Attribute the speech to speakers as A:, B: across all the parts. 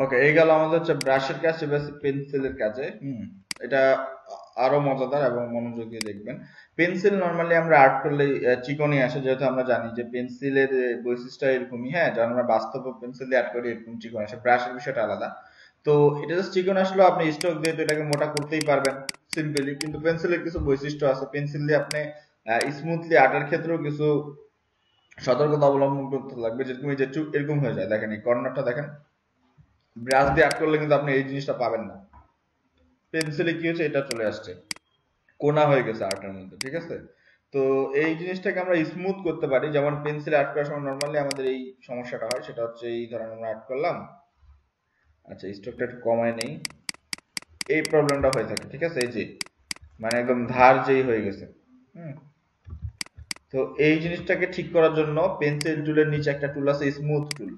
A: ওকে, এই গেল আমাদের হচ্ছে ব্রাশের কাজ, এবার পেন্সিলের কাজে। এটা আরো মজাদার এবং মনোযোগ দিয়ে দেখবেন। পেন্সিল নর্মালি আমরা আর্ট করলে চিকনই আসে, যেহেতু আমরা জানি যে পেন্সিলের বৈশিষ্ট্য এরকমই, হ্যাঁ, যখন আমরা বাস্তব পেন্সিল দিয়ে আর্ট করি এরকম চিকন আসে। ব্রাশের বিষয়টা আলাদা। তো এটা জাস্ট চিকন আসলেও আপনি স্ট্রোক দিয়ে তো এটাকে মোটা করতেই পারবেন সিম্পলি, কিন্তু পেন্সিলের কিছু বৈশিষ্ট্য আছে। পেন্সিল দিয়ে আপনি স্মুথলি আর্টের ক্ষেত্রেও কিছু সতর্কতা অবলম্বন করতে লাগবে। যেরকম এই যে চুপ এরকম হয়ে যায়, দেখেন এই কর্নারটা দেখেন, ব্রাশ দিয়ে আর্ট করলে কিন্তু আপনি এই জিনিসটা পাবেন না। পেন্সিলে কি হচ্ছে, এটা চলে আসছে, কোনা হয়ে গেছে আর্টের মধ্যে, ঠিক আছে? তো এই জিনিসটাকে আমরা স্মুথ করতে পারি। যেমন পেন্সিলে আর্ট করার সময় নর্মালি আমাদের এই সমস্যাটা হয়, সেটা হচ্ছে এই ধরেন আমরা আর্ট করলাম, আচ্ছা স্ট্রোকটা একটু কমায় নেই, এই প্রবলেমটা হয়ে থাকে, ঠিক আছে? এই যে মানে একদম ধার যেই হয়ে গেছে। হুম তো এই জিনিসটাকে ঠিক করার জন্য পেন্সিল টুলের নিচে একটা টুল আছে, স্মুথ টুল।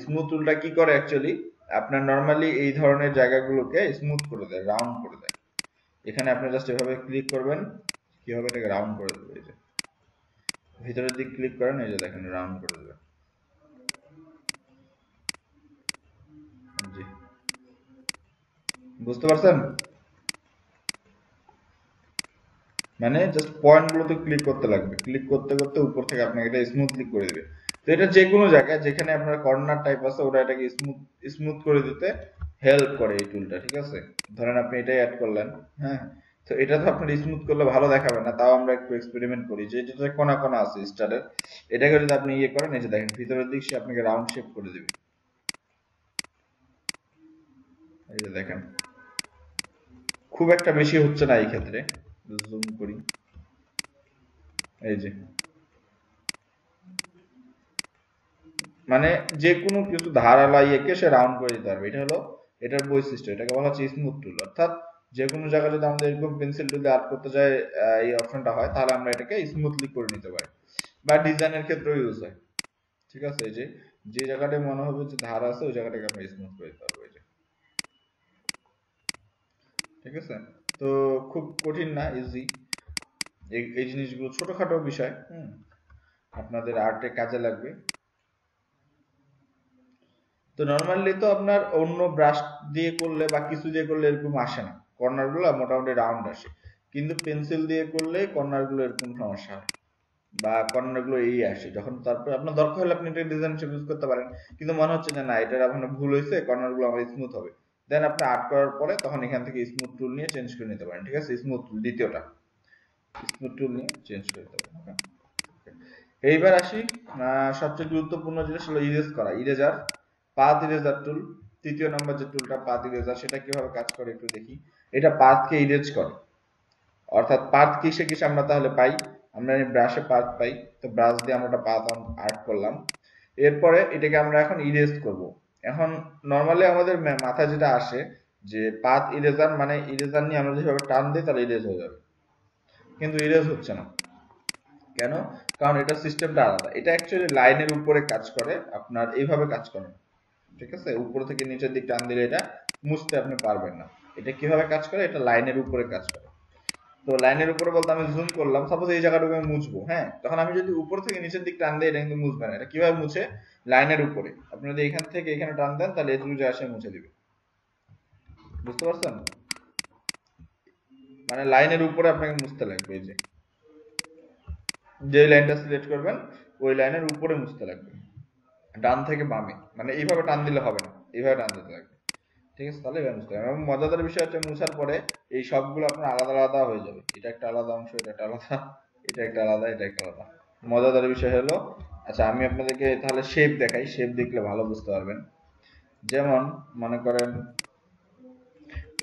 A: স্মুথ টুলটা কি করে অ্যাকচুয়ালি, আপনার নর্মালি এই ধরনের জায়গাগুলোকে স্মুথ করে দেয়, রাউন্ড করে দেয়। এখানে আপনি জাস্ট এভাবে ক্লিক করবেন, কি হবে, এটাকে রাউন্ড করে দেবে। এই যে ভিতরের দিক ক্লিক করেন, এই যে দেখেন রাউন্ড করে দেবে। জি, বুঝতে পারছেন? মানে জাস্ট পয়েন্ট গুলোতে ক্লিক করতে লাগবে, ক্লিক করতে করতে উপর থেকে আপনাকে এটা স্মুথলি করে দিবে। তো এটা যে কোনো জায়গায় যেখানে আপনার কর্নার টাইপ আছে, ওটা এটাকে স্মুথ স্মুথ করে দিতে হেল্প করে এই টুলটা, ঠিক আছে? ধরেন আপনি এটাই অ্যাড করলেন, হ্যাঁ, তো এটা তো আপনার স্মুথ করলে ভালো দেখাবে না, তাও আমরা একটু এক্সপেরিমেন্ট করি যে যেটা কোনা কোনা আছে স্টারের, এটাকে যদি আপনি ইয়ে করেন, এই যে দেখেন ভিতরের দিক সে আপনাকে রাউন্ড শেপ করে দিবে। এই যে দেখেন খুব একটা বেশি হচ্ছে না এই ক্ষেত্রে, জুম করি, এই যে মানে যে কোনো কিছু ধারালা ইয়েকে সে রাউন্ড করে দিতে পারবে। এটা হলো এটার বৈশিষ্ট্য, এটাকে বলা হচ্ছে স্মুথ টুল। অর্থাৎ যে কোনো জায়গায় যদি আমাদের এরকম পেন্সিল টুল দিয়ে আর্ট করতে যায়, এই অপশনটা হয়, তাহলে আমরা এটাকে স্মুথলি করে নিতে পারি। বা ডিজাইনের ক্ষেত্রেও ইউজ হয়, ঠিক আছে? এই যে যে জায়গাটায় মনে হবে যে ধার আছে, ওই জায়গাটাকে আমরা স্মুথ করে দিতে পারবো, এই যে, ঠিক আছে? তো খুব কঠিন না, ইজি। এই জিনিসগুলো ছোটখাটো বিষয়, আপনাদের আর্টে কাজে লাগবে। তো নর্মালি তো আপনার অন্য ব্রাশ দিয়ে করলে বা কিছু দিয়ে করলে এরকম আসে না, কর্নার গুলো মোটামুটি রাউন্ড আসে। কিন্তু পেন্সিল দিয়ে করলে কর্নার গুলো এরকম সমস্যা হয়, বা কর্নার গুলো এই আসে। যখন তারপর আপনার দরকার হলে আপনি এটা ডিজাইন হিসেবে ইউজ করতে পারেন, কিন্তু মনে হচ্ছে যে না, এটার আপনার ভুল হয়েছে, কর্নার গুলো আমার স্মুথ হবে, দেন আপনি আর্ট করার পরে তখন এখান থেকে স্মুথ টুল নিয়ে চেঞ্জ করে নিতে পারেন, ঠিক আছে? স্মুথ টুল দ্বিতীয়টা, স্মুথ টুল নিয়ে চেঞ্জ করে দিতে পারেন। Okay? এইবার আসি সবচেয়ে গুরুত্বপূর্ণ জিনিস হলো ইরেজ করা, ইরেজার, পাথ ইরেজার টুল। তৃতীয় নম্বর যে টুলটা পাথ ইরেজার, সেটা কিভাবে কাজ করে একটু দেখি। এটা পাথকে ইরেজ করে, অর্থাৎ পাথ কিসে কিসে আমরা তাহলে পাই, আমরা ব্রাশে পাথ পাই, তো ব্রাশ দিয়ে আমরা একটা পাথ আর্ট করলাম। এরপরে এটাকে আমরা এখন ইরেজ করব। এখন নর্মালি আমাদের মাথায় যেটা আসে যে পাথ ইরেজার মানে ইরেজার নিয়ে আমরা যেভাবে টান দিই তাহলে ইরেজ হয়ে যাবে, কিন্তু ইরেজ হচ্ছে না। কেন? কারণ এটা সিস্টেমটা আলাদা। এটা অ্যাকচুয়ালি লাইনের উপরে কাজ করে, আপনার এইভাবে কাজ করে না, ঠিক আছে? উপর থেকে নিচের দিক টান দিলে এটা মুছতে আপনি পারবেন না। এটা কিভাবে কাজ করে, এটা লাইনের উপরে কাজ করে। তো লাইনের উপরে বলতে আমি জুম করলাম, সাপোজ এই জায়গাটুকু আমি মুছবো, হ্যাঁ, তখন আমি যদি উপর থেকে নিচের দিক টান দিই, এটা কিন্তু মুছবে না। এটা কিভাবে মুছে, লাইনের উপরে আপনি যদি এখান থেকে এখানে টান দেন, তাহলে এটুকু যে আসে মুছে দিবে। বুঝতে পারছেন? মানে লাইনের উপরে আপনাকে মুছতে লাগবে। এই যে যে লাইনটা সিলেক্ট করবেন, ওই লাইনের উপরে মুছতে লাগবে, ডান থেকে বামে, মানে এইভাবে টান দিলে হবে না, এইভাবে টান দিতে লাগবে, ঠিক আছে? তাহলে এভাবে মুছতে হবে। এবং মজাদার বিষয় হচ্ছে মুছার পরে এই সবগুলো আপনার আলাদা আলাদা হয়ে যাবে। এটা একটা আলাদা অংশ, এটা একটা আলাদা, এটা একটা আলাদা, এটা একটা আলাদা। মজাদার বিষয় হলো, আচ্ছা আমি আপনাদেরকে তাহলে শেপ দেখাই, শেপ দেখলে ভালো বুঝতে পারবেন। যেমন মনে করেন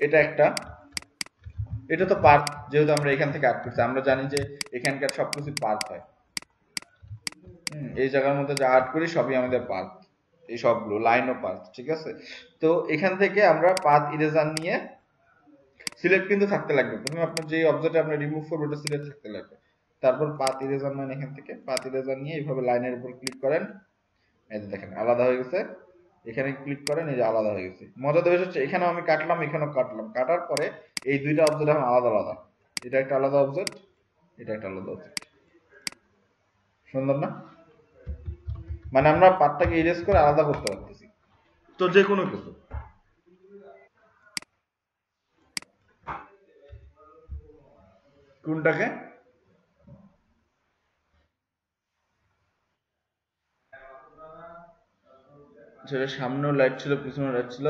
A: এটা একটা, এটা তো পার্ট, যেহেতু আমরা এখান থেকে আর্ট করছি, আমরা জানি যে এখানকার সবকিছু পার্ট হয়। এই জায়গার মধ্যে যা আর্ট করি সবই আমাদের পাথ, এই সবগুলো লাইন ও পাথ, ঠিক আছে? তো এখান থেকে আমরা পাথ ইরেজার নিয়ে সিলেক্ট কিন্তু থাকতে লাগবে, প্রথমে আপনার যে অবজেক্ট আপনি রিমুভ করবেন ওটা সিলেক্ট থাকতে লাগবে। তারপর পাথ ইরেজার মানে এখান থেকে পাথ ইরেজার নিয়ে এইভাবে লাইনের উপর ক্লিক করেন, এই যে দেখেন আলাদা হয়ে গেছে। এখানে ক্লিক করেন, এই যে আলাদা হয়ে গেছে। মজার বিষয় হচ্ছে এখানেও আমি কাটলাম, এখানেও কাটলাম, কাটার পরে এই দুইটা অবজেক্ট এখন আলাদা আলাদা। এটা একটা আলাদা অবজেক্ট, এটা একটা আলাদা অবজেক্ট। সুন্দর না? মানে আমরা পার্টটাকে ইরেজ করে আলাদা করতে পারতেছি। তো যে কোনো কিছু, কোনটাকে? সেটা সামনেও লাইট ছিল পিছনেও লাইট ছিল?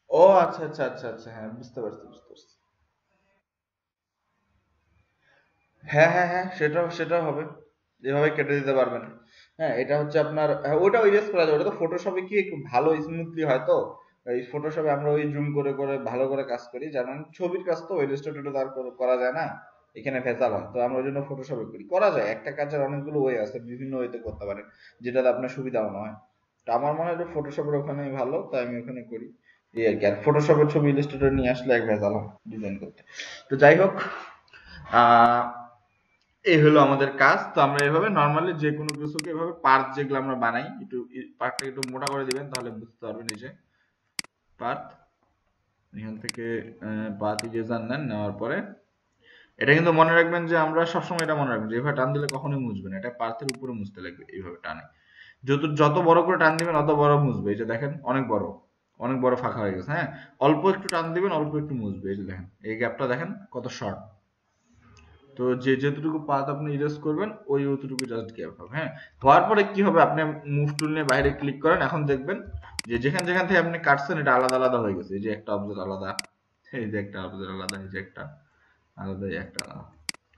A: ও আচ্ছা আচ্ছা আচ্ছা আচ্ছা, হ্যাঁ বুঝতে পারছি বুঝতে পারছি। হ্যাঁ হ্যাঁ হ্যাঁ, সেটাও সেটাও হবে, যেভাবে কেটে দিতে পারবেন। হ্যাঁ, এটা হচ্ছে আপনার, হ্যাঁ, ওটাও ইরেজ করা যায়। ওটা তো ফটোশপে কি একটু ভালো স্মুথলি হয় তো। এই ফটোশপে আমরা ওই জুম করে করে ভালো করে কাজ করি, জানেন ছবির কাজ তো ইলাস্ট্রেটরে তো আর করা যায় না, এখানে ভেজাল হয়। তো আমরা ওই জন্য ফটোশপে করি। করা যায়, একটা কাজের অনেকগুলো ওয়ে আছে, বিভিন্ন ওয়েতে করতে পারেন, যেটাতে আপনার সুবিধা মনে হয়। তো আমার মনে হয় ফটোশপের ওখানে ভালো, তাই আমি ওখানে করি। এই আর কি। আর ফটোশপের ছবি ইলাস্ট্রেটরে নিয়ে আসলে এক ভেজাল হয় ডিজাইন করতে। তো যাই হোক, আহ এই হলো আমাদের কাজ। তো আমরা এভাবে নর্মালি যে কোনো কিছুকে এভাবে পার্ট যেগুলো আমরা বানাই, একটু পার্টটা একটু মোটা করে দিবেন, তাহলে বুঝতে পারবেন। এই যে পার্ট, এখান থেকে পার্ট ইরেজার নেন, নেওয়ার পরে এটা কিন্তু মনে রাখবেন যে আমরা সবসময় এটা মনে রাখবেন যে এভাবে টান দিলে কখনোই মুছবে না, এটা পার্থের উপরে মুছতে লাগবে এইভাবে টানে। যত যত বড় করে টান দিবেন অত বড় মুছবে। এই যে দেখেন অনেক বড়, অনেক বড় ফাঁকা হয়ে গেছে। হ্যাঁ, অল্প একটু টান দিবেন, অল্প একটু মুছবে। এই যে দেখেন এই গ্যাপটা দেখেন কত শর্ট। তো যে যতটুকু পাত আপনি ইরেজ করবেন ওই অতটুকু জাস্ট গ্যাপ হবে। হ্যাঁ, হওয়ার পরে কি হবে, আপনি মুভ টুল নিয়ে বাইরে ক্লিক করেন, এখন দেখবেন যে যেখান যেখান থেকে আপনি কাটছেন এটা আলাদা আলাদা হয়ে গেছে। এই যে একটা অবজেক্ট আলাদা, এই যে একটা অবজেক্ট আলাদা, এই যে একটা আলাদা, এই একটা আলাদা।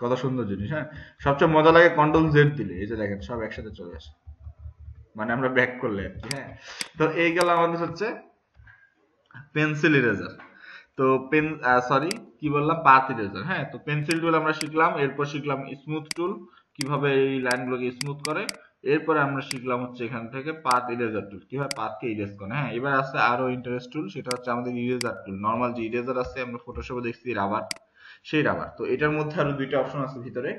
A: কত সুন্দর জিনিস। হ্যাঁ, সবচেয়ে মজা লাগে কন্ট্রোল জেড দিলে, এই যে দেখেন সব একসাথে চলে আসে, মানে আমরা ব্যাক করলে আর কি। হ্যাঁ, তো এই গেল আমাদের হচ্ছে পেন্সিল ইরেজার। তো পেন, সরি কি বললাম, পাথ ইরেজার। হ্যাঁ, তো পেন্সিল টুল আমরা শিখলাম, এরপর শিখলাম স্মুথ টুল, কিভাবে এই লাইনগুলোকে স্মুথ করে। এরপরে আমরা শিখলাম হচ্ছে এখান থেকে পাথ ইরেজার টুল, কিভাবে পাথকে ইরেজ করে। হ্যাঁ, এবার আছে আরো ইন্টারেস্ট টুল, সেটা হচ্ছে আমাদের ইরেজার টুল। নর্মাল যে ইরেজার আছে আমরা ফটোশপে দেখছি রাবার, সেই রাবার। তো এটার মধ্যে আরো দুইটা অপশন আছে ভিতরে,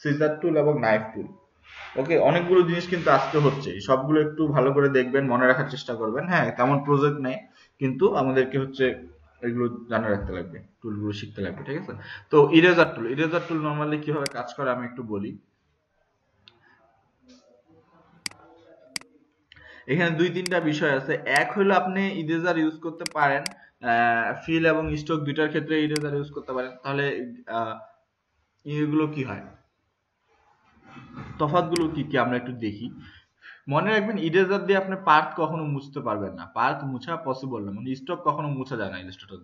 A: সিজার টুল এবং নাইফ টুল। ওকে, অনেকগুলো জিনিস কিন্তু আজকে হচ্ছে, সবগুলো একটু ভালো করে দেখবেন, মনে রাখার চেষ্টা করবেন। হ্যাঁ, তেমন প্রজেক্ট নেই, কিন্তু আমাদেরকে হচ্ছে এগুলো জানা রাখতে লাগবে, টুলগুলো শিখতে লাগবে। ঠিক আছে? তো ইরেজার টুল, ইরেজার টুল নরমালি কিভাবে কাজ করে আমি একটু বলি। এখানে দুই তিনটা বিষয় আছে। এক হলো আপনি ইরেজার ইউজ করতে পারেন ফিল এবং স্ট্রোক দুইটার ক্ষেত্রে ইরেজার ইউজ করতে পারেন। তাহলে এগুলো কি হয়, তফাৎগুলো কি কি আমরা একটু দেখি। মনে রাখবেন ইরেজার দিয়ে আপনি পার্ট কখনো মুছতে পারবেন না, পার্ট মুছা পসিবল না, মানে স্টক কখনো মুছা যায় না ইলাস্ট্রেটর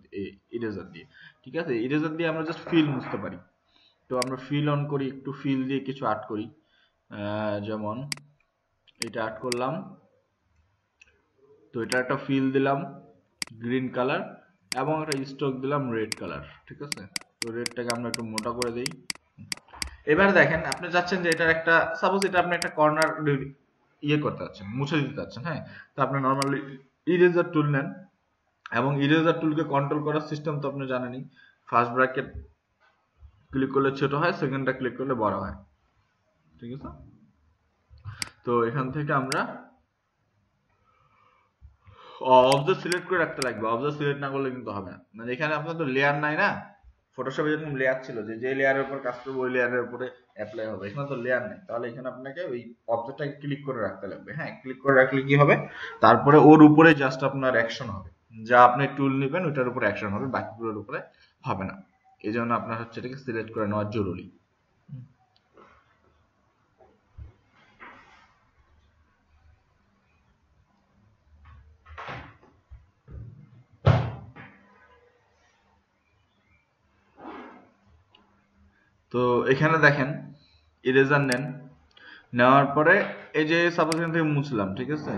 A: ইরেজার দিয়ে। ঠিক আছে, ইরেজার দিয়ে আমরা জাস্ট ফিল মুছতে পারি। তো আমরা ফিল অন করি, একটু ফিল দিয়ে কিছু আর্ট করি, যেমন এটা আর্ট করলাম। তো এটা একটা ফিল দিলাম গ্রিন কালার, এবং একটা স্ট্রোক দিলাম রেড কালার। ঠিক আছে, তো রেডটাকে আমরা একটু মোটা করে দিই। এবার দেখেন আপনি চাচ্ছেন যে এটার একটা, সাপোজ এটা আপনি একটা কর্নার ইয়ে করতে চাচ্ছেন, মুছে দিতে চাচ্ছেন। হ্যাঁ, তো আপনি নর্মালি ইরেজার টুল নেন, এবং ইরেজার টুলকে কন্ট্রোল করার সিস্টেম তো আপনি জানেনই। ফার্স্ট ব্র্যাকেট ক্লিক করলে ছোট হয়, সেকেন্ডটা ক্লিক করলে বড় হয়। ঠিক আছে, তো এখান থেকে আমরা অবজেক্ট সিলেক্ট করে রাখতে লাগবে। অবজেক্ট সিলেক্ট না করলে কিন্তু হবে না, মানে এখানে আপনার তো লেয়ার নাই না। ফটোশপে যেরকম লেয়ার ছিল, যে যে লেয়ারের উপর কাজ করবে ওই লেয়ারের উপরে অ্যাপ্লাই হবে, এখানে তো লেয়ার নেই। তাহলে এখানে আপনাকে ওই অবজেক্টটাকে ক্লিক করে রাখতে লাগবে। হ্যাঁ, ক্লিক করে রাখলে কি হবে, তারপরে ওর উপরে জাস্ট আপনার অ্যাকশন হবে, যা আপনি টুল নেবেন ওইটার উপরে অ্যাকশন হবে, বাকিগুলোর উপরে হবে না। এই জন্য আপনার হচ্ছে এটাকে সিলেক্ট করে নেওয়া জরুরি। তো এখানে দেখেন ইরেজার নেন, নেওয়ার পরে এই যে সাপোজ এখান থেকে মুছলাম। ঠিক আছে,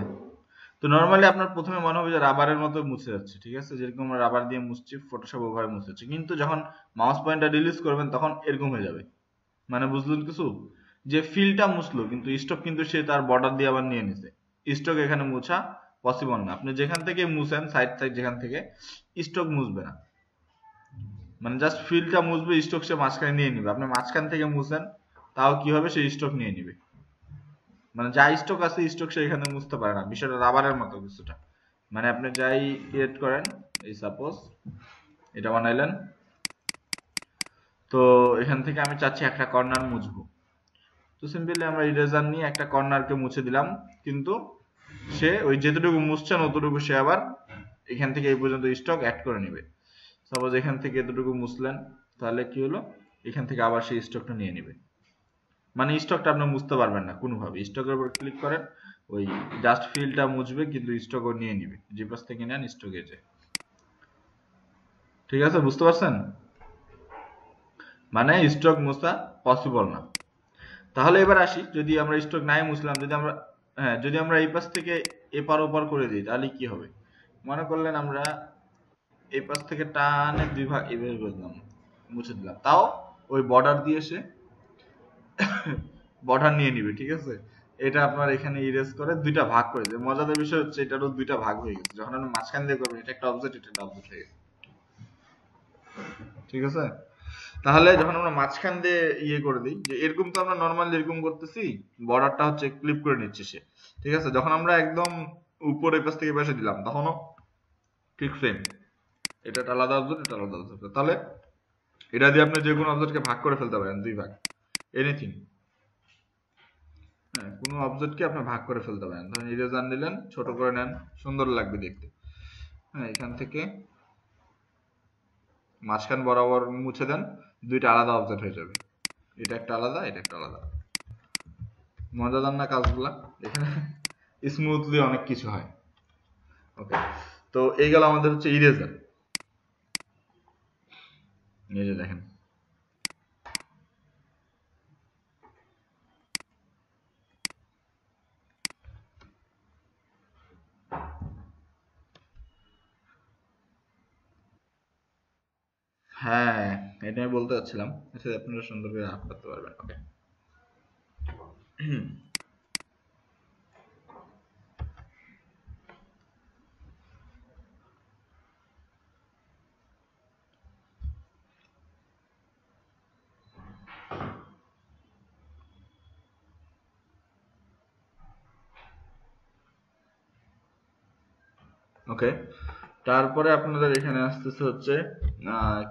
A: তো নর্মালি আপনার প্রথমে মনে হবে যে রাবারের মতো মুছে যাচ্ছে। ঠিক আছে, যেরকম আমরা রাবার দিয়ে মুছছি, ফটোশপ ওভাবে মুছে যাচ্ছে। কিন্তু যখন মাউস পয়েন্টার রিলিজ করবেন তখন এরকম হয়ে যাবে। মানে বুঝলেন কিছু, যে ফিলটা মুছলো কিন্তু স্টক কিন্তু সে তার বর্ডার দিয়ে আবার নিয়ে নিছে। স্টক এখানে মুছা পসিবল না, আপনি যেখান থেকে মুছেন সাইড সাইড যেখান থেকে, স্টক মুছবে না। মানে জাস্ট ফিলটা মুছবে, স্টক সে মাঝখানে নিয়ে নিবে। আপনি মাঝখান থেকে মুছেন তাও কি হবে, সে স্টক নিয়ে নিবে। মানে যা স্টক আছে স্টক সে এখানে মুছতে পারে না, বিষয়টা রাবারের মতো কিছুটা। মানে আপনি যাই ক্রিয়েট করেন, এই সাপোজ এটা বানাইলেন, তো এখান থেকে আমি চাচ্ছি একটা কর্নার মুছবো। তো সিম্পলি আমরা ইরেজার নিয়ে একটা কর্নারকে মুছে দিলাম, কিন্তু সে ওই যেতটুকু মুছছেন অতটুকু সে আবার এখান থেকে এই পর্যন্ত স্টক অ্যাড করে নেবে। সাপোজ এখান থেকে এতটুকু মুছলেন, তাহলে কি হলো, এখান থেকে আবার সেই স্টকটা নিয়ে নেবে। মানে স্টকটা আপনি মুছতে পারবেন না কোনোভাবে, স্টকের উপর ক্লিক করেন, ওই জাস্ট ফিলটা মুছবে কিন্তু স্টকও নিয়ে নিবে, যে পাশ থেকে নেন স্টকে যায়। ঠিক আছে, বুঝতে পারছেন? মানে স্টক মোছা পসিবল না। তাহলে এবার আসি, যদি আমরা স্টক নাই মুছলাম, যদি আমরা যদি আমরা এই পাশ থেকে এপার ওপার করে দিই তাহলে কি হবে? মনে করলেন আমরা এই পাশ থেকে টানে দুই ভাগ এভাবে করলাম, মুছে দিলাম, তাও ওই বর্ডার দিয়ে সে বর্ডার নিয়ে নিবে। ঠিক আছে, এটা আপনার এখানে ইরেজ করে দুইটা ভাগ করে দেবে। মজাদার বিষয় হচ্ছে এটারও দুইটা ভাগ হয়ে গেছে, যখন আপনি মাঝখান দিয়ে করবেন এটা একটা অবজেক্ট, এটা একটা অবজেক্ট হয়ে গেছে। ঠিক আছে, তাহলে যখন আমরা মাঝখান দিয়ে ইয়ে করে দিই, যে এরকম তো আমরা নর্মালি এরকম করতেছি, বর্ডারটা হচ্ছে ক্লিপ করে নিচ্ছে সে। ঠিক আছে, যখন আমরা একদম উপরে পাশ থেকে পাশে দিলাম তখনও ঠিক সেম, এটা একটা আলাদা অবজেক্ট, এটা আলাদা অবজেক্ট। তাহলে এটা দিয়ে আপনি যে কোনো অবজেক্টকে ভাগ করে ফেলতে পারেন, দুই ভাগ, এনিথিং। হ্যাঁ, কোনো অবজেক্টকে আপনি ভাগ করে ফেলতে পারেন। ধরেন ইরেজার নিলেন, ছোট করে নেন, সুন্দর লাগবে দেখতে। হ্যাঁ, এখান থেকে মাঝখান বরাবর মুছে দেন, দুইটা আলাদা অবজেক্ট হয়ে যাবে, এটা একটা আলাদা, এটা একটা আলাদা। মজাদার না কাজগুলা? এখানে স্মুথলি অনেক কিছু হয়। ওকে, তো এই গেল আমাদের হচ্ছে ইরেজার। এই যে দেখেন, হ্যাঁ এটা আমি বলতে চাচ্ছিলাম, আচ্ছা আপনারা সুন্দর করে আপ করতে পারবেন। ওকে, ওকে, তারপরে আপনাদের এখানে আসতেছে হচ্ছে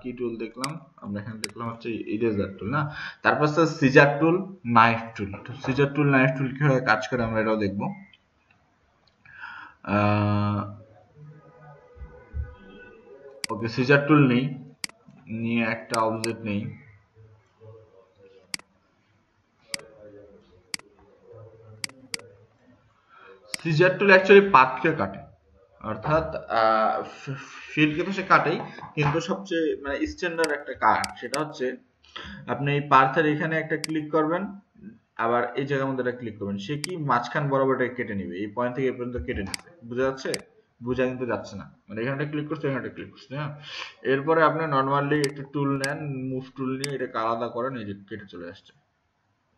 A: কি টুল দেখলাম আমরা, এখানে দেখলাম হচ্ছে ইরেজার টুল না, তারপর হচ্ছে সিজার টুল, নাইফ টুল। সিজার টুল, নাইফ টুল কিভাবে কাজ করে আমরা এটাও দেখবো। ওকে, সিজার টুল নেই, নিয়ে একটা অবজেক্ট নেই, সিজার টুল অ্যাকচুয়ালি পাথকে কাটে, অর্থাৎ ফিল্ডকে তো সে কাটেই, কিন্তু সবচেয়ে মানে স্ট্যান্ডার্ড একটা কাট সেটা হচ্ছে আপনি এই পার্থের এখানে একটা ক্লিক করবেন, আবার এই জায়গার মধ্যে একটা ক্লিক করবেন, সে কি মাঝখান বরাবর এটা কেটে নিবে, এই পয়েন্ট থেকে এই পর্যন্ত কেটে নিচ্ছে। বুঝা যাচ্ছে? বোঝা কিন্তু যাচ্ছে না, মানে এখানটা ক্লিক করছে, এখানটা ক্লিক করছে। হ্যাঁ, এরপরে আপনি নর্মালি একটা টুল নেন, মুভ টুল নিয়ে এটাকে আলাদা করেন, এই যে কেটে চলে আসছে,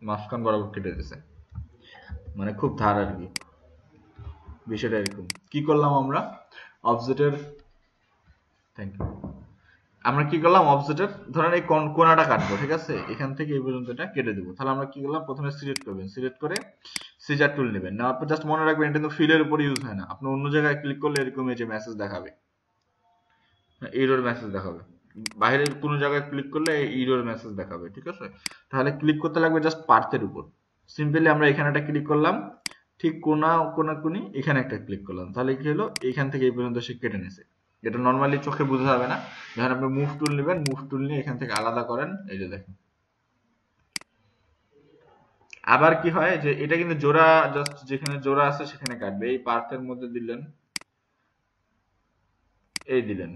A: মাঝখান বরাবর কেটে দিছে, মানে খুব ধার আর কি। বিষয়টা এরকম। কি করলাম আমরা অবজেক্টের, থ্যাংক ইউ, আমরা কি করলাম অবজেক্টের ধরেন এই কোণাটা কাটবো, ঠিক আছে, এখান থেকে এই পর্যন্ত এটা কেটে দেবো। তাহলে আমরা কি করলাম, প্রথমে সিলেক্ট করবেন, সিলেক্ট করে সিজার টুল নেবেন, নেওয়ার পর জাস্ট মনে রাখবেন এটা কিন্তু ফিলের উপর ইউজ হয় না, আপনি অন্য জায়গায় ক্লিক করলে এরকম এই যে মেসেজ দেখাবে, এরর মেসেজ দেখাবে, বাইরের কোনো জায়গায় ক্লিক করলে এরর মেসেজ দেখাবে। ঠিক আছে, তাহলে ক্লিক করতে লাগবে জাস্ট পার্থের উপর। সিম্পলি আমরা এখানে একটা ক্লিক করলাম, ঠিক কোনাকুনি এখানে একটা ক্লিক করলাম, তাহলে কি হলো, এখান থেকে এই পর্যন্ত সে কেটে নিছে। এটা নর্মালি চোখে বোঝা যাবে না, যখন আপনি মুভ টুল নেবেন, মুভ টুল নিয়ে এখান থেকে আলাদা করেন, এই যে দেখেন। আবার কি হয় যে এটা কিন্তু জোড়া, জাস্ট যেখানে জোড়া আছে সেখানে কাটবে, এই পার্থের মধ্যে দিলেন, এই দিলেন,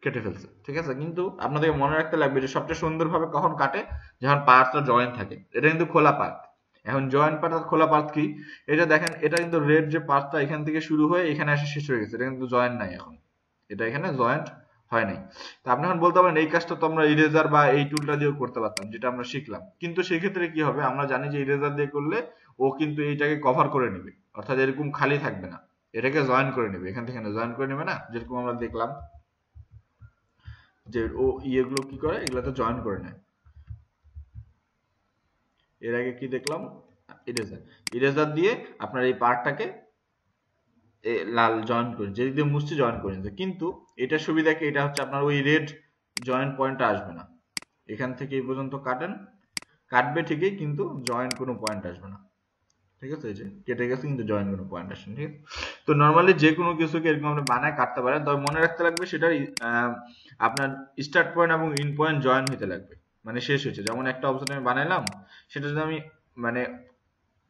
A: কেটে ফেলছে। ঠিক আছে, কিন্তু আপনাদেরকে মনে রাখতে লাগবে যে সবচেয়ে সুন্দরভাবে কখন কাটে, যখন পার্টটা জয়েন্ট থাকে। এটা কিন্তু খোলা পার্ট। এখন জয়েন্ট পার্ট আর খোলা পার্ট কি, এটা দেখেন, এটা কিন্তু রেড যে পার্টটা এখান থেকে শুরু হয়ে এখানে এসে শেষ হয়ে গেছে, এটা কিন্তু জয়েন্ট নাই এখন, এটা এখানে জয়েন্ট হয় নাই। তা আপনি এখন বলতে পারেন এই কাজটা তো আমরা ইরেজার বা এই টুলটা দিয়েও করতে পারতাম, যেটা আমরা শিখলাম, কিন্তু সেক্ষেত্রে কি হবে, আমরা জানি যে ইরেজার দিয়ে করলে ও কিন্তু এইটাকে কভার করে নেবে, অর্থাৎ এরকম খালি থাকবে না, এটাকে জয়েন করে নেবে, এখান থেকে জয়েন করে নেবে না, যেরকম আমরা দেখলাম যে ও ইয়েগুলো কি করে, এগুলোতে জয়েন করে নেয়। এর আগে কি দেখলাম, ইরেজার, ইরেজার দিয়ে আপনার এই পার্টটাকে লাল জয়েন করে, যেদিক দিয়ে মুছছে জয়েন করে নিতে, কিন্তু এটা সুবিধা কি, এটা হচ্ছে আপনার ওই রেড জয়েন্ট পয়েন্টটা আসবে না, এখান থেকে এই পর্যন্ত কাটেন, কাটবে ঠিকই কিন্তু জয়েন্ট কোনো পয়েন্ট আসবে না। ঠিক আছে, এই যে কেটে গেছে কিন্তু জয়েন কোনো পয়েন্ট আসেনি, ঠিক আছে। তো নর্মালি যে কোনো কিছুকে এরকম আপনি বানায় কাটতে পারেন, তবে মনে রাখতে লাগবে সেটার আপনার স্টার্ট পয়েন্ট এবং ইন পয়েন্ট জয়েন হইতে লাগবে, মানে শেষ হয়েছে। যেমন একটা অবজেক্ট আমি বানাইলাম, সেটা যদি আমি মানে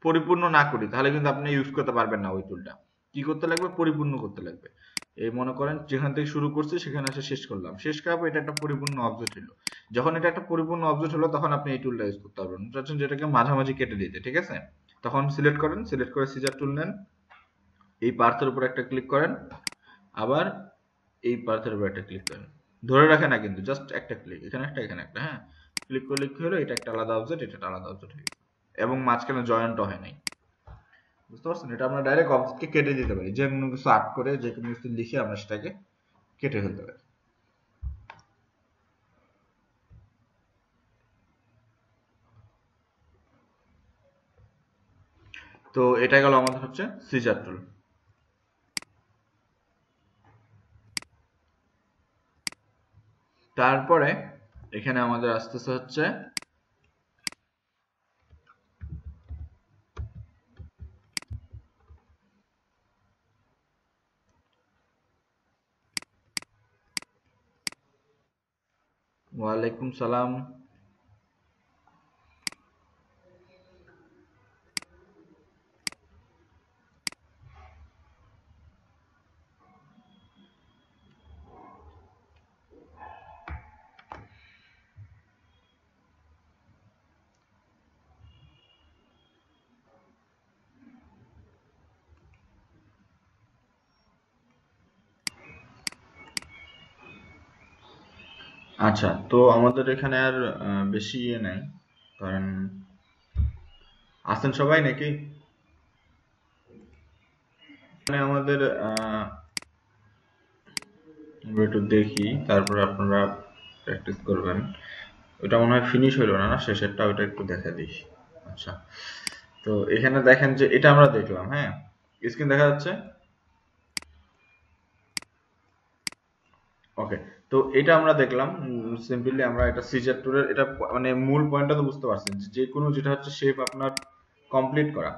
A: পরিপূর্ণ না করি তাহলে কিন্তু আপনি ইউজ করতে পারবেন না ওই টুলটা। কি করতে লাগবে? পরিপূর্ণ করতে লাগবে। এই মনে করেন যেখান থেকে শুরু করছি সেখানে এসে শেষ করলাম, শেষ করার পর এটা একটা পরিপূর্ণ অবজেক্ট হলো। যখন এটা একটা পরিপূর্ণ অবজেক্ট হলো তখন আপনি এই টুলটা ইউজ করতে পারবেন। চাচ্ছেন যেটাকে মাঝামাঝি কেটে দিতে, ঠিক আছে, তখন সিলেক্ট করেন, সিলেক্ট করে সিজার টুল নেন, এই পার্থের উপর একটা ক্লিক করেন, আবার এই পার্থের উপর একটা ক্লিক করেন, ধরে রাখে না কিন্তু, জাস্ট একটা ক্লিক, এখানে একটা এখানে একটা, হ্যাঁ, ক্লিক করলে কি হলো, এটা একটা আলাদা অবজেক্ট, এটা একটা আলাদা অবজেক্ট হয়ে গেছে, এবং মাঝখানে জয়েন্টও হয় নাই। বুঝতে পারছেন? এটা আমরা ডাইরেক্ট অবজেক্টকে কেটে দিতে পারি, যে কোনো কিছু আর্ট করে, যে কোনো কিছু লিখে আমরা সেটাকে কেটে ফেলতে পারি। তো এটা গেল আমাদের হচ্ছে সিজার টুল। তারপরে এখানে আমাদের আসতেছে হচ্ছে ওয়ালাইকুম সালাম। আচ্ছা, তো আমাদের এখানে আর বেশি ইয়ে নাই, কারণ আছেন সবাই নাকি? মানে আমাদের আমরা একটু দেখি, তারপর আপনারা প্র্যাকটিস করবেন। ওটা মনে হয় ফিনিশ হইলো না, না শেষেরটা, ওটা একটু দেখা দিই। আচ্ছা, তো এখানে দেখেন যে এটা আমরা দেখলাম, হ্যাঁ, স্ক্রিন দেখা যাচ্ছে? ওকে, তো এটা আমরা দেখলাম সিম্পলি, আমরা এটা সিজার টুলের এটা মানে মূল পয়েন্টটা তো বুঝতে পারছেন, যে কোনো যেটা হচ্ছে শেপ আপনার কমপ্লিট করা,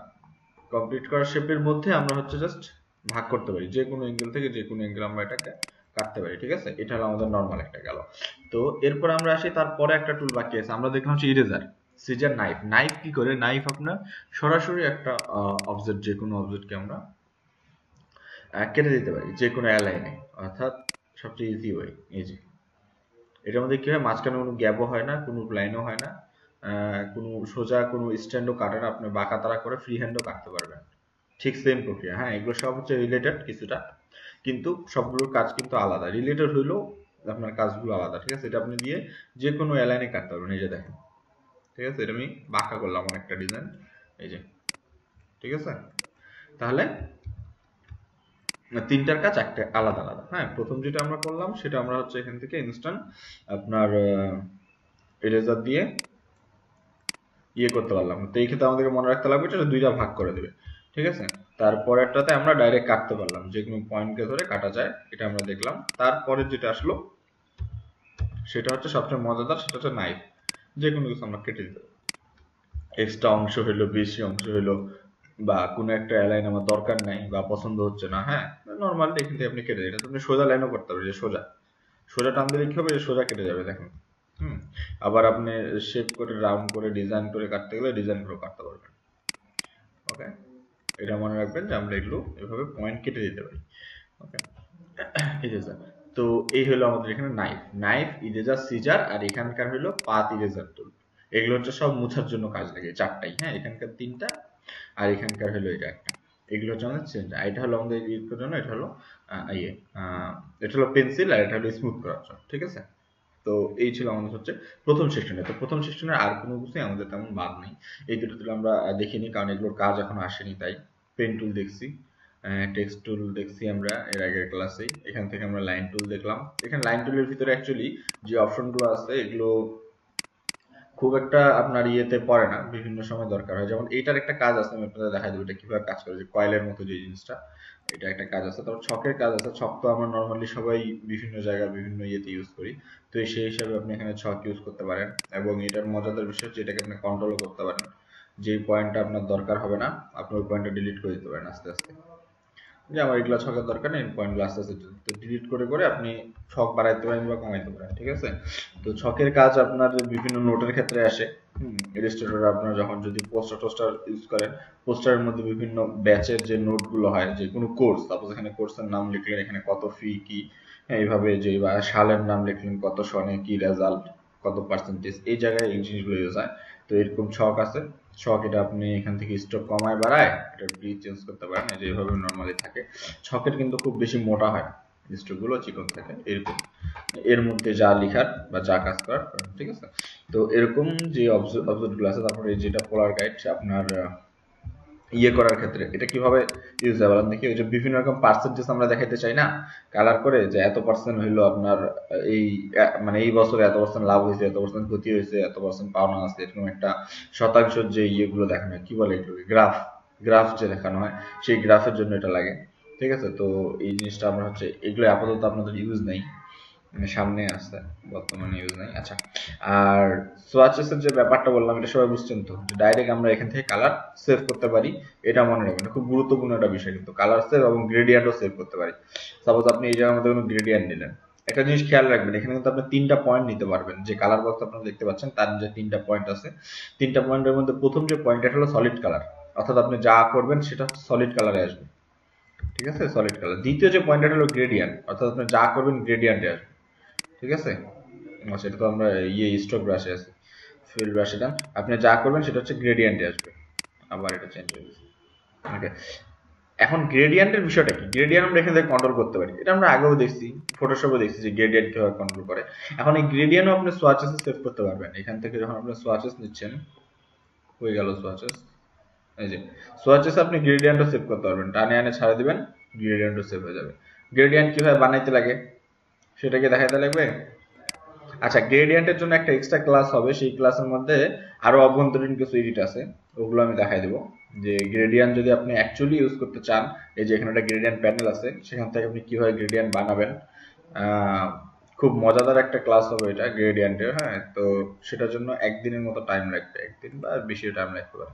A: কমপ্লিট করা শেপের মধ্যে আমরা হচ্ছে জাস্ট ভাগ করতে পারি, যে কোনো অ্যাঙ্গেল থেকে যে কোনো অ্যাঙ্গেল আমরা এটাকে কাটতে পারি, ঠিক আছে। এটা হলো আমাদের নর্মাল একটা গেল। তো এরপর আমরা আসি, তারপরে একটা টুল বাকি আছে, আমরা দেখলাম হচ্ছে ইরেজার, সিজার, নাইফ। নাইফ কি করে? নাইফ আপনার সরাসরি একটা অবজেক্ট, যে কোনো অবজেক্টকে আমরা কেটে দিতে পারি যে কোনো অ্যালাইনে, অর্থাৎ সবচেয়ে ইজি ওয়ে এই যে এটার মধ্যে কি হয়, মাঝখানে কোনো গ্যাপও হয় না, কোনো লাইনও হয় না, কোনো সোজা কোনো স্ট্যান্ডও কাটে না, আপনি বাঁকা তারা করে ফ্রি হ্যান্ডও কাটতে পারবেন, ঠিক সেম প্রক্রিয়া। হ্যাঁ, এগুলো সব হচ্ছে রিলেটেড কিছুটা, কিন্তু সবগুলোর কাজ কিন্তু আলাদা, রিলেটেড হইলেও আপনার কাজগুলো আলাদা, ঠিক আছে। এটা আপনি দিয়ে যে কোনো অ্যালাইনে কাটতে পারবেন, এই যে দেখেন, ঠিক আছে, এটা আমি বাঁকা করলাম অনেকটা ডিজাইন, এই যে, ঠিক আছে। তাহলে তিনটার কাজ একটা আলাদা আলাদা। হ্যাঁ, প্রথম যেটা আমরা করলাম সেটা আমরা হচ্ছে এখান থেকে ইনস্ট্যান্ট আপনার এরেজার দিয়ে ইয়ে করতে পারলাম। তো এই ক্ষেত্রে আমাদেরকে মনে রাখতে লাগবে এটা দুইটা ভাগ করে দেবে, ঠিক আছে। তারপরেরটাতে আমরা ডাইরেক্ট কাটতে পারলাম, যে কোনো পয়েন্টকে ধরে কাটা যায়, এটা আমরা দেখলাম। তারপরে যেটা আসলো সেটা হচ্ছে সবচেয়ে মজাদার, সেটা হচ্ছে নাইফ। যে কোনো কিছু আমরা কেটে দিতে পারি, এক্সট্রা অংশ হইলো, বেশি অংশ হইলো, বা কোনো একটা অ্যালাইন আমার দরকার নাই বা পছন্দ হচ্ছে না, হ্যাঁ, নর্মালি এখান থেকে আপনি কেটে দিন। এটা আপনি সোজা লাইনও করতে পারবেন, যে সোজা সোজা টান দিলে কি হবে, যে সোজা কেটে যাবে, দেখেন। হুম, আবার আপনি শেপ করে, রাউন্ড করে, ডিজাইন করে কাটতে গেলে ডিজাইন করে কাটতে পারবেন। ওকে, এটা মনে রাখবেন যে আমরা এগুলো এভাবে পয়েন্ট কেটে দিতে পারি। ওকে, ইরেজার। তো এই হলো আমাদের এখানে নাইফ, নাইফ, ইরেজার, সিজার, আর এখানকার হলো পাত ইরেজার টুল। এগুলো হচ্ছে সব মুছার জন্য কাজ লাগে, চারটাই। হ্যাঁ, এখানকার তিনটা, আর এখানকার হলো এটা একটা। এগুলো হচ্ছে আমাদের চেঞ্জ। এটা হলো আমাদের ইউজ করার জন্য, এটা হলো ইয়ে এটা হলো পেন্সিল, আর এটা হলো স্মুথ করার জন্য, ঠিক আছে। তো এই ছিল আমাদের হচ্ছে প্রথম সেকশনে। তো প্রথম সেকশনের আর কোনো কিছুই আমাদের তেমন বাদ নেই, এই দুটো টুল আমরা দেখিনি, কারণ এগুলোর কাজ এখন আসেনি। তাই পেন টুল দেখছি, টেক্সট টুল দেখছি আমরা এর আগের ক্লাসেই, এখান থেকে আমরা লাইন টুল দেখলাম। এখানে লাইন টুলের ভিতরে অ্যাকচুয়ালি যে অপশনগুলো আছে এগুলো খুব একটা আপনার ইয়েতে পড়ে না, বিভিন্ন সময় দরকার হয়। যেমন এইটার একটা কাজ আছে, আমি আপনাদের দেখাই দেবো এটা কিভাবে কাজ করে, যে কয়েলের মতো যে জিনিসটা, এটা একটা কাজ আছে। তারপর ছকের কাজ আছে, ছক তো আমরা নর্মালি সবাই বিভিন্ন জায়গায় বিভিন্ন ইয়েতে ইউজ করি, তো সেই হিসাবে আপনি এখানে ছক ইউজ করতে পারেন। এবং এটার মজাদার বিষয় হচ্ছে এটাকে আপনি কন্ট্রোলও করতে পারেন, যে পয়েন্টটা আপনার দরকার হবে না আপনি ওই পয়েন্টটা ডিলিট করে দিতে পারেন আস্তে আস্তে, যে আমার এগুলো ছকের দরকার নেই, পয়েন্টগুলো আস্তে আস্তে ডিলিট করে করে আপনি ছক বাড়াইতে পারেন বা কমাইতে পারেন। ঠিক আছে, তো ছকের কাজ আপনার বিভিন্ন নোটের ক্ষেত্রে আসে। ইলাস্ট্রেটর আপনার যখন যদি পোস্টার টোস্টার ইউজ করেন, পোস্টারের মধ্যে বিভিন্ন ব্যাচের যে নোটগুলো হয়, যে কোনো কোর্স, সাপোজ এখানে কোর্সের নাম লিখলেন, এখানে কত ফি কি, এইভাবে যে বা সালের নাম লিখলেন, কত সনে কি রেজাল্ট, কত পার্সেন্টেজ, এই জায়গায় এই জিনিসগুলো ইউজ হয়। তো এরকম ছক আছে, ছক এটা আপনি এখান থেকে স্ট্রোক কমায় বাড়ায় এটা চেঞ্জ করতে পারেন, যেভাবে নর্মালি থাকে। ছকের কিন্তু খুব বেশি মোটা হয়, স্ট্রোক গুলো চিকন থাকে এরকম, এর মধ্যে যা লিখার বা যা কাজ করার। ঠিক আছে, তো এরকম যে অবজেক্ট গুলো আছে, তারপরে যেটা পোলার গাইড আপনার ইয়ে করার ক্ষেত্রে এটা কিভাবে ইউজ হয় বলেন দেখি। ওই যে বিভিন্ন রকম পার্সেন্টেজ আমরা দেখাইতে চাই না কালার করে, যে এত পার্সেন্ট হইলো আপনার এই মানে এই বছরে এত পার্সেন্ট লাভ হয়েছে, এত পার্সেন্ট ক্ষতি হয়েছে, এত পার্সেন্ট পাওনা আছে, এরকম একটা শতাংশের যে ইয়েগুলো দেখানো হয়, কি বলে এগুলোকে, গ্রাফ, গ্রাফ যে দেখানো হয়, সেই গ্রাফের জন্য এটা লাগে। ঠিক আছে, তো এই জিনিসটা আমরা হচ্ছে এগুলো আপাতত আপনাদের ইউজ নেই, মানে সামনে আসছে, বর্তমানে ইউজ নাই। আচ্ছা, আর সোয়াচেসের যে ব্যাপারটা বললাম এটা সবাই বুঝছেন তো, যে ডাইরেক্ট আমরা এখান থেকে কালার সেভ করতে পারি, এটা মনে রাখবেন, খুব গুরুত্বপূর্ণ একটা বিষয় কিন্তু, কালার সেভ এবং গ্রেডিয়েন্টও সেভ করতে পারি। সাপোজ আপনি এই জায়গার মধ্যে কোনো গ্রেডিয়েন্ট নিলেন, একটা জিনিস খেয়াল রাখবেন, এখানে কিন্তু আপনি 3টা পয়েন্ট নিতে পারবেন, যে কালার বক্স আপনারা দেখতে পাচ্ছেন তার যে 3টা পয়েন্ট আছে, 3টা পয়েন্টের মধ্যে প্রথম যে পয়েন্টটা হলো সলিড কালার, অর্থাৎ আপনি যা করবেন সেটা সলিড কালারে আসবে। ঠিক আছে, সলিড কালার। দ্বিতীয় যে পয়েন্টটা হলো গ্রেডিয়েন্ট, অর্থাৎ আপনি যা করবেন গ্রেডিয়েন্টে আসবে। ঠিক আছে, সেটা তো আমরা ইয়ে স্ট্রোক ব্রাশে আছে, ফিল ব্রাশে দেন, আপনি যা করবেন সেটা হচ্ছে গ্রেডিয়েন্টে আসবে। আবার এটা চেঞ্জ হয়ে গেছে। ওকে, এখন গ্রেডিয়েন্টের বিষয়টা কি, গ্রেডিয়েন্ট আমরা এখান থেকে কন্ট্রোল করতে পারি, এটা আমরা আগেও দেখছি, ফটোশপে দেখছি যে গ্রেডিয়েন্ট কিভাবে কন্ট্রোল করে। এখন এই গ্রেডিয়েন্টও আপনি সোয়াচেসে সেভ করতে পারবেন, এখান থেকে যখন আপনি সোয়াচেস নিচ্ছেন, হয়ে গেল সোয়াচেস, এই যে সোয়াচেস আপনি গ্রেডিয়েন্টও সেভ করতে পারবেন, টানে আনে ছাড়া দিবেন, গ্রেডিয়েন্টও সেভ হয়ে যাবে। গ্রেডিয়েন্ট কিভাবে বানাইতে লাগে সেটাকে দেখাইতে লাগবে। আচ্ছা, গ্রেডিয়েন্টের জন্য একটা এক্সট্রা ক্লাস হবে, সেই ক্লাসের মধ্যে আরো অভ্যন্তরীণ কিছু এডিট আছে, ওগুলো আমি দেখাই দেবো। যে গ্রেডিয়েন্ট যদি আপনি অ্যাকচুয়ালি ইউজ করতে চান, এই যে এখানে একটা গ্রেডিয়েন্ট প্যানেল আছে, সেখান থেকে আপনি কিভাবে গ্রেডিয়েন্ট বানাবেন, খুব মজাদার একটা ক্লাস হবে এটা গ্রেডিয়েন্টের। হ্যাঁ, তো সেটার জন্য একদিনের মতো টাইম লাগবে, একদিন বা বেশি টাইম লাগতে পারে।